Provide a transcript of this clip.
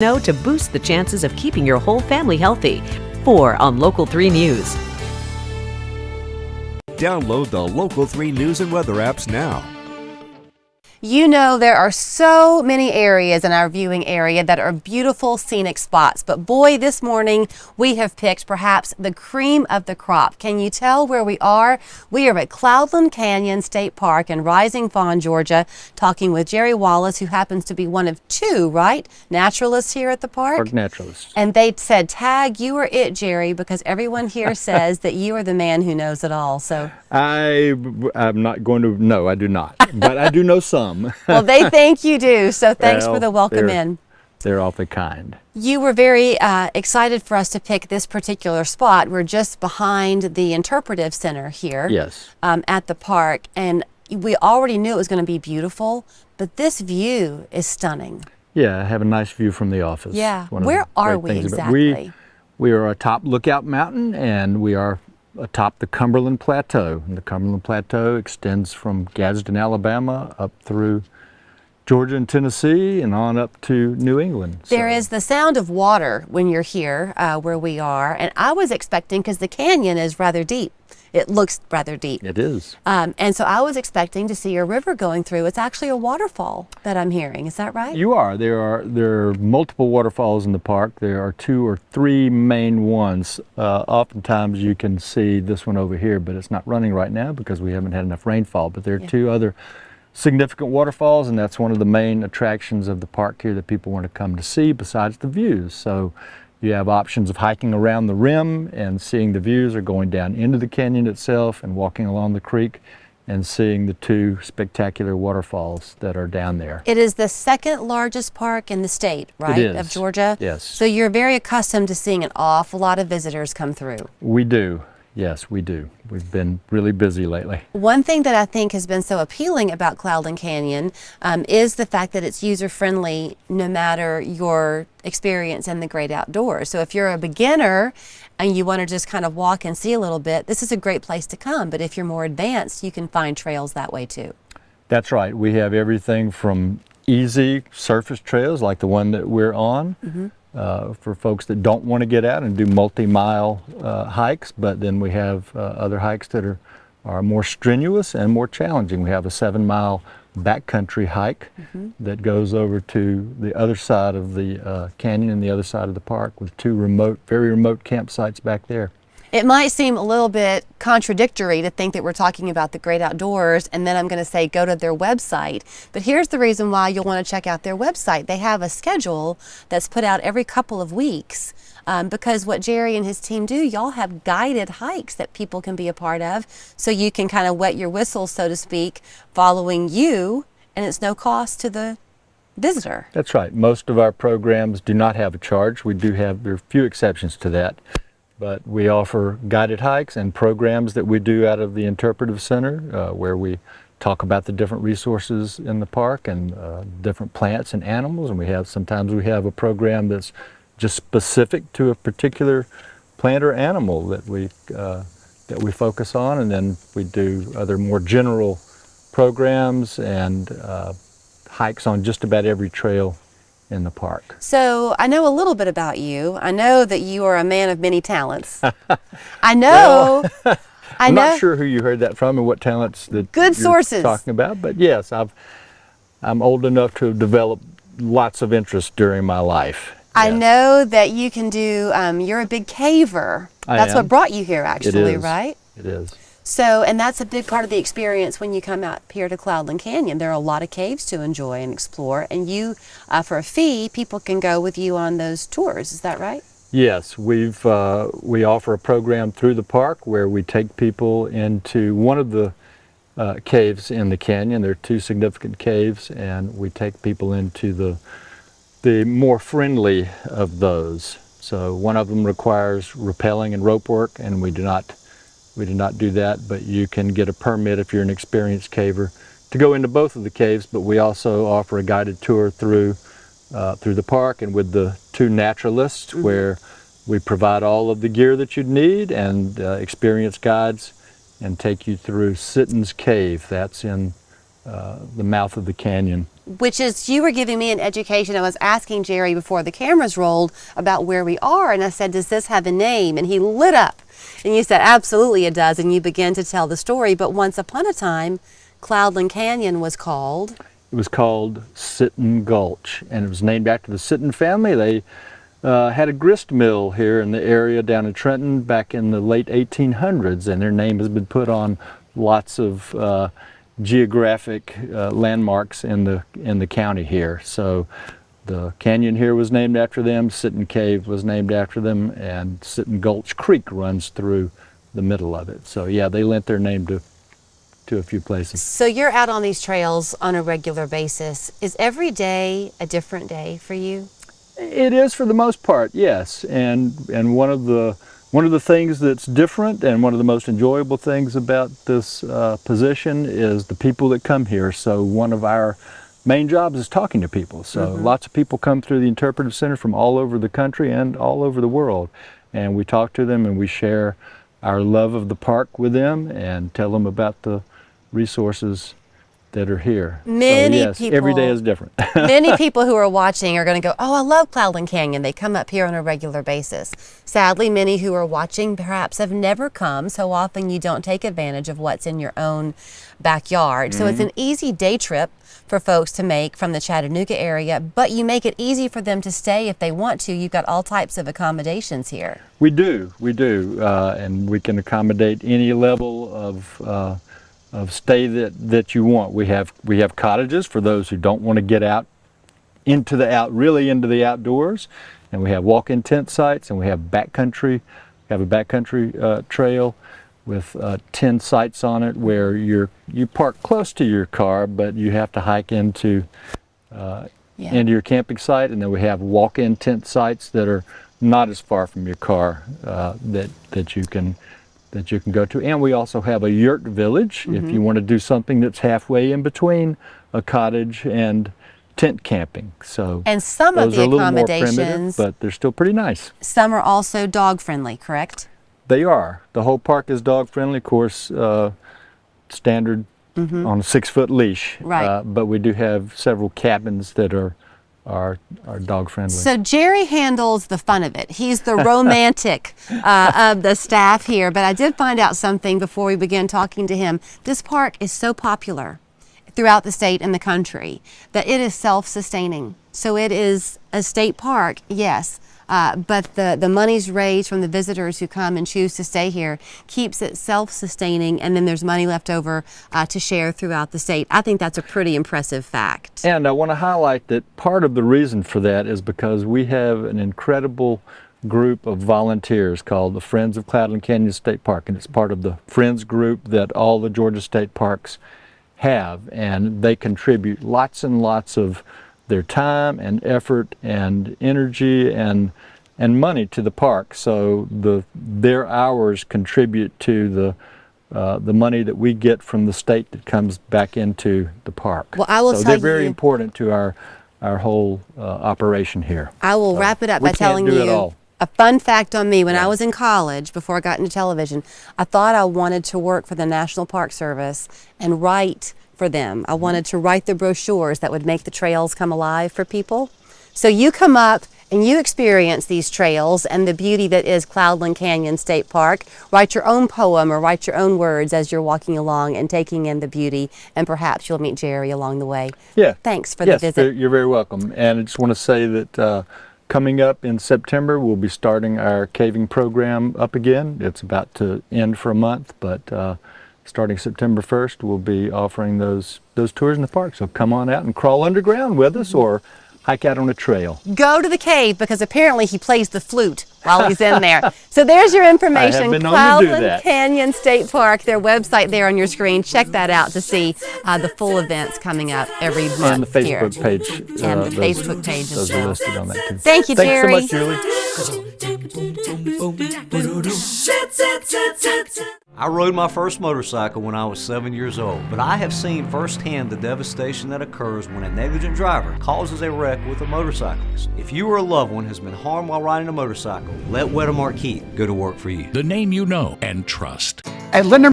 Know to boost the chances of keeping your whole family healthy. 4 on Local 3 News. Download the Local 3 News and Weather apps now. You know, there are so many areas in our viewing area that are beautiful scenic spots, but boy, this morning we have picked perhaps the cream of the crop. Can you tell where we are? We are at Cloudland Canyon State Park in Rising Fawn, Georgia, talking with Jerry Wallace, who happens to be one of 2, right, naturalists here at the park? Park naturalists. And they said, tag, you are it, Jerry, because everyone here says that you are the man who knows it all. So I'm not going to, no, I do not, but I do know some. Well, they think you do, so thanks for the welcome in. They're awfully kind. You were very excited for us to pick this particular spot. We're just behind the interpretive center here. Yes. At the park, and we already knew it was going to be beautiful, but this view is stunning. Yeah, I have a nice view from the office. Yeah. Where are we exactly? We are atop Lookout Mountain, and we are atop the Cumberland Plateau. And the Cumberland Plateau extends from Gadsden, Alabama, up through Georgia and Tennessee, and on up to New England. There is the sound of water when you're here where we are, and I was expecting, because the canyon is rather deep. It looks rather deep. It is. And so I was expecting to see a river going through. It's actually a waterfall that I'm hearing. Is that right? You are. There are multiple waterfalls in the park. There are 2 or 3 main ones. Oftentimes you can see this one over here, but it's not running right now because we haven't had enough rainfall. But there are 2 other significant waterfalls, and that's one of the main attractions of the park here that people want to come to see besides the views. So you have options of hiking around the rim and seeing the views, or going down into the canyon itself and walking along the creek and seeing the 2 spectacular waterfalls that are down there. It is the second largest park in the state, right, it is. Of Georgia? Yes. So you're very accustomed to seeing an awful lot of visitors come through. We do. Yes, we do. We've been really busy lately. One thing that I think has been so appealing about Cloudland Canyon is the fact that it's user-friendly no matter your experience in the great outdoors. So if you're a beginner and you want to just kind of walk and see a little bit, this is a great place to come. But if you're more advanced, you can find trails that way too. That's right. We have everything from easy surface trails like the one that we're on, for folks that don't want to get out and do multi-mile hikes, but then we have other hikes that are more strenuous and more challenging. We have a 7-mile backcountry hike that goes over to the other side of the canyon and the other side of the park, with 2 very remote campsites back there. It might seem a little bit contradictory to think that we're talking about the great outdoors and then I'm going to say go to their website, but here's the reason why you'll want to check out their website. They have a schedule that's put out every couple of weeks because what Jerry and his team do, y'all have guided hikes that people can be a part of, so you can kind of wet your whistle, so to speak, following you, and it's no cost to the visitor. That's right. Most of our programs do not have a charge. There are a few exceptions to that. But we offer guided hikes and programs that we do out of the Interpretive Center where we talk about the different resources in the park and different plants and animals. And sometimes we have a program that's just specific to a particular plant or animal that we focus on. And then we do other more general programs and hikes on just about every trail in the park. So I know a little bit about you. I know that you are a man of many talents. I know. Well, I'm not sure who you heard that from and what talents that you're talking about, but yes, I'm old enough to have developed lots of interest during my life. I know that you can do, you're a big caver. That's what brought you here actually, right? It is. So, and that's a big part of the experience when you come out here to Cloudland Canyon. There are a lot of caves to enjoy and explore, and you, for a fee, people can go with you on those tours. Is that right? Yes, we offer a program through the park where we take people into one of the caves in the canyon. There are 2 significant caves, and we take people into the more friendly of those. So one of them requires rappelling and rope work, and we do not do that, but you can get a permit if you're an experienced caver to go into both of the caves. But we also offer a guided tour through the park and with the 2 naturalists where we provide all of the gear that you'd need and experienced guides and take you through Sitton's Cave. That's in the mouth of the canyon which is, you were giving me an education. I was asking Jerry before the cameras rolled about where we are, and I said, does this have a name? And he lit up. And you said, absolutely it does, and you began to tell the story. But once upon a time, Cloudland Canyon was called? It was called Sitton Gulch, and it was named after the Sitton family. They had a grist mill here in the area down in Trenton back in the late 1800s, and their name has been put on lots of geographic landmarks in the county here. So the canyon here was named after them, Sitton Cave was named after them, and Sitton Gulch Creek runs through the middle of it. So yeah, they lent their name to a few places. So you're out on these trails on a regular basis. Is every day a different day for you? It is, for the most part, yes. And one of the things that's different, and one of the most enjoyable things about this position, is the people that come here. So one of our main jobs is talking to people. So lots of people come through the Interpretive Center from all over the country and all over the world. And we talk to them and we share our love of the park with them and tell them about the resources that are here. Many so, yes, people, every day is different. Many people who are watching are going to go, oh, I love Cloudland Canyon. They come up here on a regular basis. Sadly, many who are watching perhaps have never come, so often you don't take advantage of what's in your own backyard. So it's an easy day trip for folks to make from the Chattanooga area, but you make it easy for them to stay if they want to. You've got all types of accommodations here. We do, and we can accommodate any level of stay that you want. We have cottages for those who don't want to get out into the outdoors, and we have walk-in tent sites, and we have backcountry. We have a backcountry trail with 10 sites on it where you park close to your car, but you have to hike into your camping site. And then we have walk-in tent sites that are not as far from your car that you can go to. And we also have a yurt village if you want to do something that's halfway in between a cottage and tent camping. So and some of the accommodations, but they're still pretty nice. Some are also dog friendly, correct? They are. The whole park is dog friendly, of course, standard on a 6-foot leash. Right. But we do have several cabins that are dog friendly. So Jerry handles the fun of it. He's the romantic of the staff here. But I did find out something before we began talking to him. This park is so popular throughout the state and the country that it is self-sustaining. So it is a state park, yes. But the monies raised from the visitors who come and choose to stay here keeps it self-sustaining, and then there's money left over to share throughout the state. I think that's a pretty impressive fact. And I want to highlight that part of the reason for that is because we have an incredible group of volunteers called the Friends of Cloudland Canyon State Park, and it's part of the Friends group that all the Georgia state parks have, and they contribute lots and lots of their time and effort and energy and money to the park. So their hours contribute to the money that we get from the state that comes back into the park. Well, I will so tell they're very you, important to our whole operation here. I will wrap it up by telling you a fun fact on me. When I was in college, before I got into television, I thought I wanted to work for the National Park Service and write for them. I wanted to write the brochures that would make the trails come alive for people. So you come up and you experience these trails and the beauty that is Cloudland Canyon State Park. Write your own poem or write your own words as you're walking along and taking in the beauty, and perhaps you'll meet Jerry along the way. Yeah. Thanks for the visit. You're very welcome. And I just want to say that coming up in September, we'll be starting our caving program up again. It's about to end for a month, but starting September 1st, we'll be offering those tours in the park. So come on out and crawl underground with us or hike out on a trail. Go to the cave, because apparently he plays the flute while he's in there. So there's your information. I have been known to do that. Cloudland Canyon State Park, their website there on your screen. Check that out to see the full events coming up every month. And the Facebook here. page. And the Facebook page as those well. are listed on that too. Thank you, Jerry. Thanks so much, Julie. I rode my first motorcycle when I was 7 years old, but I have seen firsthand the devastation that occurs when a negligent driver causes a wreck with a motorcyclist. If you or a loved one has been harmed while riding a motorcycle, let Wedemark Keith go to work for you. The name you know and trust. At Linder